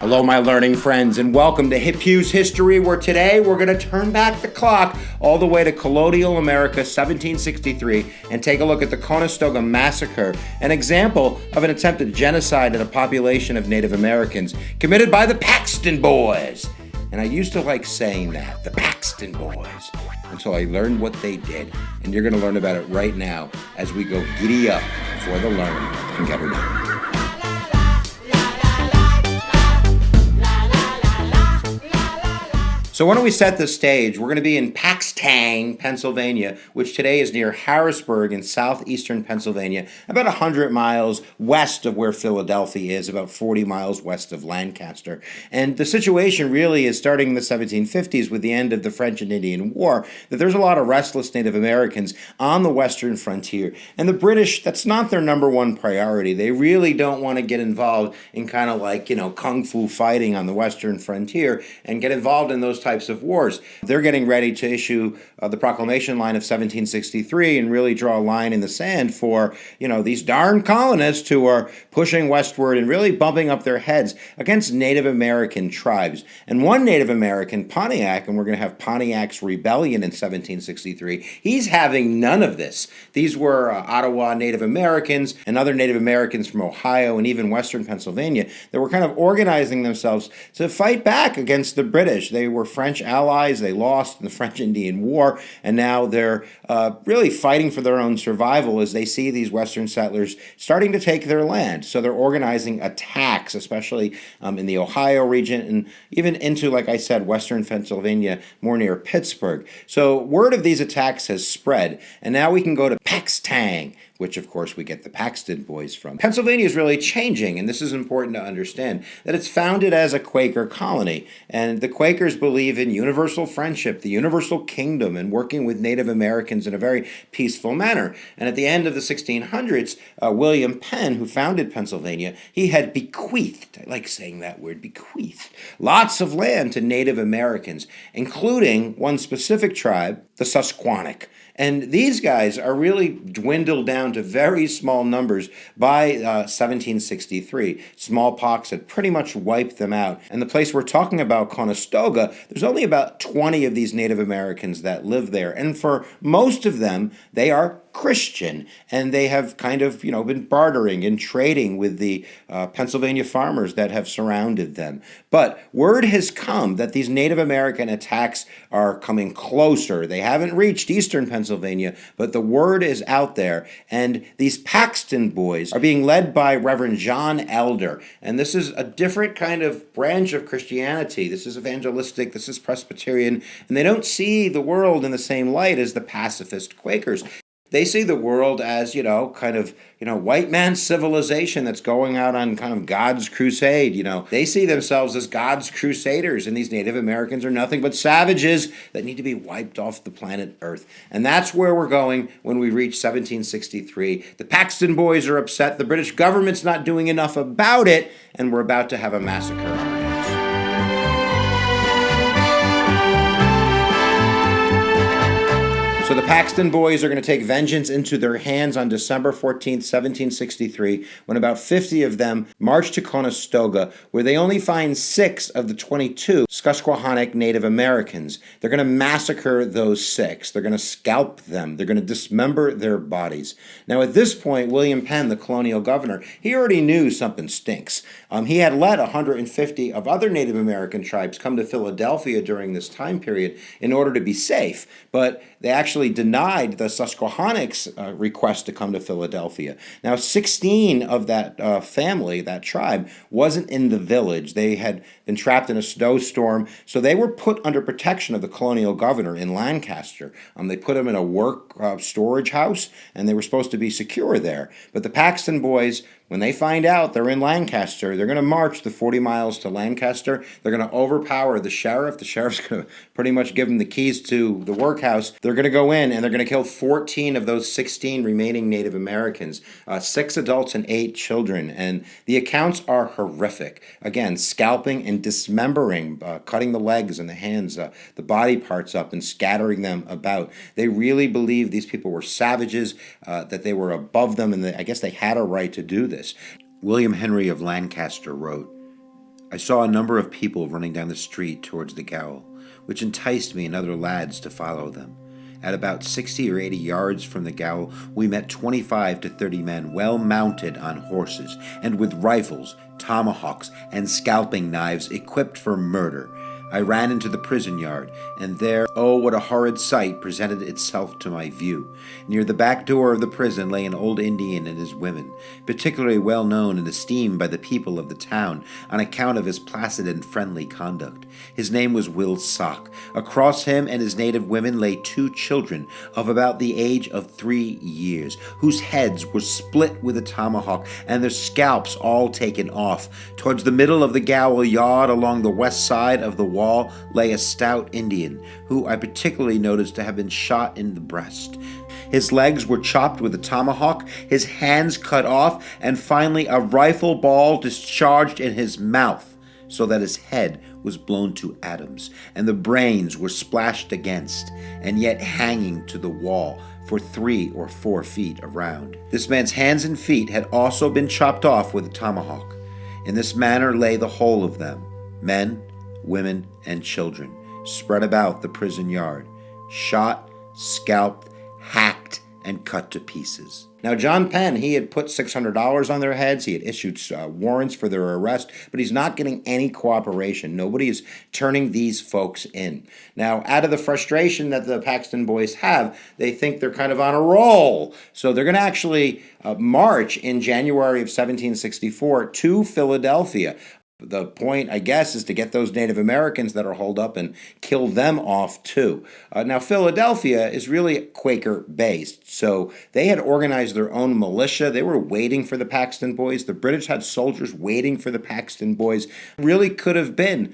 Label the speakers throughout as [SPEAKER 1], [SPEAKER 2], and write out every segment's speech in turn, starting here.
[SPEAKER 1] Hello, my learning friends, and welcome to Hughes History, where today we're going to turn back the clock all the way to colonial America, 1763, and take a look at the Conestoga Massacre, an example of an attempted genocide of a population of Native Americans committed by the Paxton boys. And I used to like saying that, the Paxton boys, until I learned what they did. And you're going to learn about it right now as we go giddy up for the learn and get her done. So why don't we set the stage? We're going to be in Paxton, Pennsylvania, which today is near Harrisburg in southeastern Pennsylvania, about 100 miles west of where Philadelphia is, about 40 miles west of Lancaster. And the situation really is starting in the 1750s with the end of the French and Indian War, that there's a lot of restless Native Americans on the western frontier. And the British, that's not their number one priority. They really don't want to get involved in kind of like, kung fu fighting on the western frontier and get involved in those types of wars. They're getting ready to issue the proclamation line of 1763 and really draw a line in the sand for, these darn colonists who are pushing westward and really bumping up their heads against Native American tribes. And one Native American, Pontiac, and we're going to have Pontiac's rebellion in 1763, he's having none of this. These were Ottawa Native Americans and other Native Americans from Ohio and even western Pennsylvania that were kind of organizing themselves to fight back against the British. They were French allies. They lost in the French-Indian War, and now they're really fighting for their own survival as they see these Western settlers starting to take their land. So they're organizing attacks, especially in the Ohio region and even into, like I said, Western Pennsylvania, more near Pittsburgh. So word of these attacks has spread, and now we can go to Paxton, which of course we get the Paxton boys from. Pennsylvania is really changing, and this is important to understand, that it's founded as a Quaker colony, and the Quakers believe in universal friendship, the universal kingdom, and working with Native Americans in a very peaceful manner. And at the end of the 1600s, William Penn, who founded Pennsylvania, he had bequeathed, I like saying that word, bequeathed, lots of land to Native Americans, including one specific tribe, the Susquehannock. And these guys are really dwindled down to very small numbers by 1763. Smallpox had pretty much wiped them out. And the place we're talking about, Conestoga, there's only about 20 of these Native Americans that live there. And for most of them, they are Christian, and they have kind of, been bartering and trading with the Pennsylvania farmers that have surrounded them. But word has come that these Native American attacks are coming closer. They haven't reached eastern Pennsylvania, but the word is out there, and these Paxton boys are being led by Reverend John Elder, and this is a different kind of branch of Christianity. This is evangelistic, this is Presbyterian, and they don't see the world in the same light as the pacifist Quakers. They see the world as, white man's civilization that's going out on kind of God's crusade, They see themselves as God's crusaders, and these Native Americans are nothing but savages that need to be wiped off the planet Earth. And that's where we're going when we reach 1763. The Paxton boys are upset. The British government's not doing enough about it, and we're about to have a massacre on our hands. So the Paxton boys are going to take vengeance into their hands on December 14th, 1763, when about 50 of them march to Conestoga, where they only find 6 of the 22 Susquehannock Native Americans. They're going to massacre those 6. They're going to scalp them. They're going to dismember their bodies. Now, at this point, William Penn, the colonial governor, he already knew something stinks. He had let 150 of other Native American tribes come to Philadelphia during this time period in order to be safe, but they actually denied the Susquehannocks' request to come to Philadelphia. Now, 16 of that family, that tribe, wasn't in the village. They had been trapped in a snowstorm, so they were put under protection of the colonial governor in Lancaster. They put them in a work storage house, and they were supposed to be secure there. But the Paxton boys, when they find out they're in Lancaster, they're going to march the 40 miles to Lancaster. They're going to overpower the sheriff. The sheriff's going to pretty much give them the keys to the workhouse. They're going to go in, and they're going to kill 14 of those 16 remaining Native Americans, 6 adults and 8 children. And the accounts are horrific. Again, scalping and dismembering, cutting the legs and the hands, the body parts up and scattering them about. They really believed these people were savages, that they were above them, and I guess they had a right to do this. William Henry of Lancaster wrote, I saw a number of people running down the street towards the gaol, which enticed me and other lads to follow them. At about 60 or 80 yards from the gaol, we met 25 to 30 men well mounted on horses and with rifles, tomahawks, and scalping knives equipped for murder. I ran into the prison yard, and there, oh, what a horrid sight presented itself to my view. Near the back door of the prison lay an old Indian and his women, particularly well known and esteemed by the people of the town on account of his placid and friendly conduct. His name was Will Sock. Across him and his native women lay 2 children of about the age of 3 years, whose heads were split with a tomahawk and their scalps all taken off. Towards the middle of the gaol yard along the west side of the wall lay a stout Indian, who I particularly noticed to have been shot in the breast. His legs were chopped with a tomahawk, his hands cut off, and finally a rifle ball discharged in his mouth, so that his head was blown to atoms, and the brains were splashed against, and yet hanging to the wall for 3 or 4 feet around. This man's hands and feet had also been chopped off with a tomahawk. In this manner lay the whole of them, men, women, and children, spread about the prison yard, shot, scalped, hacked, and cut to pieces. Now, John Penn, he had put $600 on their heads. He had issued warrants for their arrest, but he's not getting any cooperation. Nobody is turning these folks in. Now, out of the frustration that the Paxton boys have, they think they're kind of on a roll. So they're going to actually march in January of 1764 to Philadelphia. The point, I guess, is to get those Native Americans that are holed up and kill them off, too. Now, Philadelphia is really Quaker-based, so they had organized their own militia. They were waiting for the Paxton boys. The British had soldiers waiting for the Paxton boys. Really could have been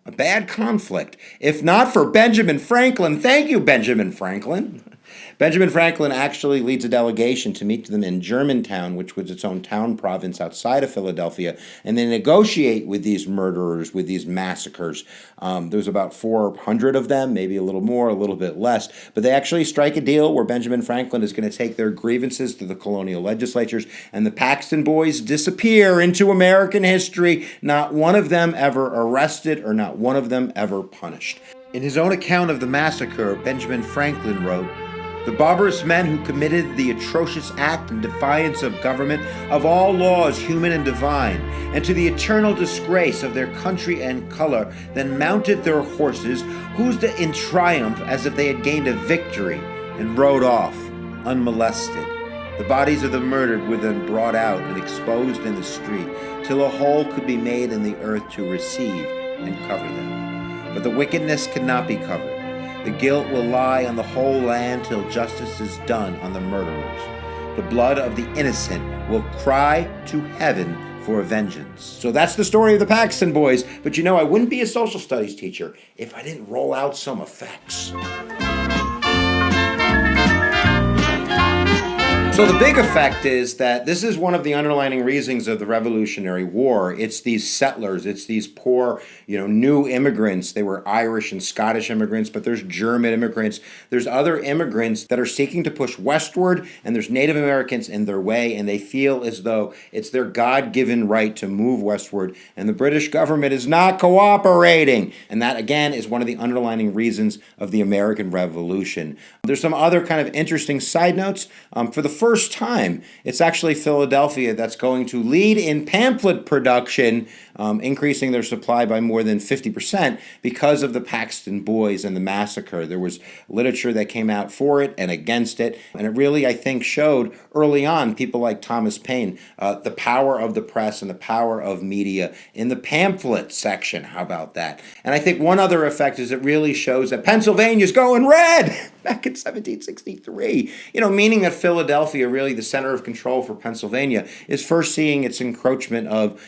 [SPEAKER 1] a bad conflict, if not for Benjamin Franklin. Thank you, Benjamin Franklin. Benjamin Franklin actually leads a delegation to meet them in Germantown, which was its own town province outside of Philadelphia, and they negotiate with these murderers, with these massacres. There's about 400 of them, maybe a little more, a little bit less, but they actually strike a deal where Benjamin Franklin is going to take their grievances to the colonial legislatures, and the Paxton boys disappear into American history, not one of them ever arrested or not one of them ever punished. In his own account of the massacre, Benjamin Franklin wrote, "The barbarous men who committed the atrocious act in defiance of government, of all laws human and divine, and to the eternal disgrace of their country and color, then mounted their horses, whoosed in triumph as if they had gained a victory, and rode off, unmolested. The bodies of the murdered were then brought out and exposed in the street, till a hole could be made in the earth to receive and cover them. But the wickedness cannot be covered. The guilt will lie on the whole land till justice is done on the murderers. The blood of the innocent will cry to heaven for vengeance." So that's the story of the Paxton boys. But you know, I wouldn't be a social studies teacher if I didn't roll out some effects. So the big effect is that this is one of the underlying reasons of the Revolutionary War. It's these settlers, it's these poor, new immigrants. They were Irish and Scottish immigrants, but there's German immigrants. There's other immigrants that are seeking to push westward, and there's Native Americans in their way, and they feel as though it's their God-given right to move westward, and the British government is not cooperating. And that, again, is one of the underlying reasons of the American Revolution. There's some other kind of interesting side notes. For the first time, it's actually Philadelphia that's going to lead in pamphlet production, increasing their supply by more than 50% because of the Paxton boys and the massacre. There was literature that came out for it and against it, and it really, I think, showed early on people like Thomas Paine the power of the press and the power of media in the pamphlet section. How about that? And I think one other effect is it really shows that Pennsylvania's going red back in 1763, meaning that Philadelphia, really the center of control for Pennsylvania, is first seeing its encroachment of,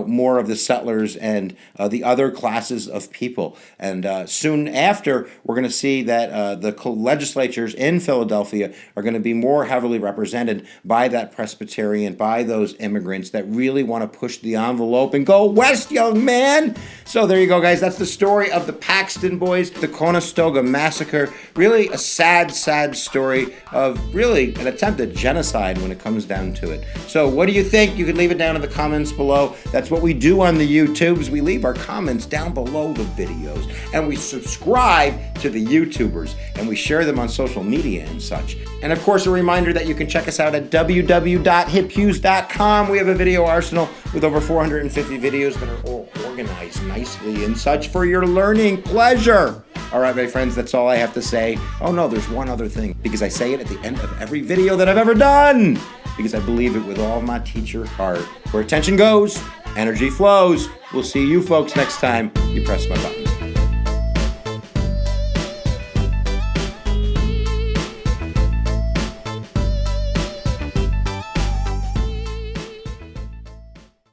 [SPEAKER 1] more of the settlers and the other classes of people. And soon after, we're going to see that the legislatures in Philadelphia are going to be more heavily represented by that Presbyterian, by those immigrants that really want to push the envelope and go west, young man. So there you go, guys. That's the story of the Paxton boys, the Conestoga Massacre. Really a sad, sad story of really an attempted genocide when it comes down to it. So what do you think? You can leave it down in the comments below. That's what we do on the YouTubes. We leave our comments down below the videos, and we subscribe to the YouTubers, and we share them on social media and such. And of course, a reminder that you can check us out at www.hiphughes.com. We have a video arsenal with over 450 videos that are all organized nicely and such for your learning pleasure. All right, my friends, that's all I have to say. Oh no, there's one other thing, because I say it at the end of every video that I've ever done, because I believe it with all my teacher heart. Where attention goes, energy flows. We'll see you folks next time you press my buttons.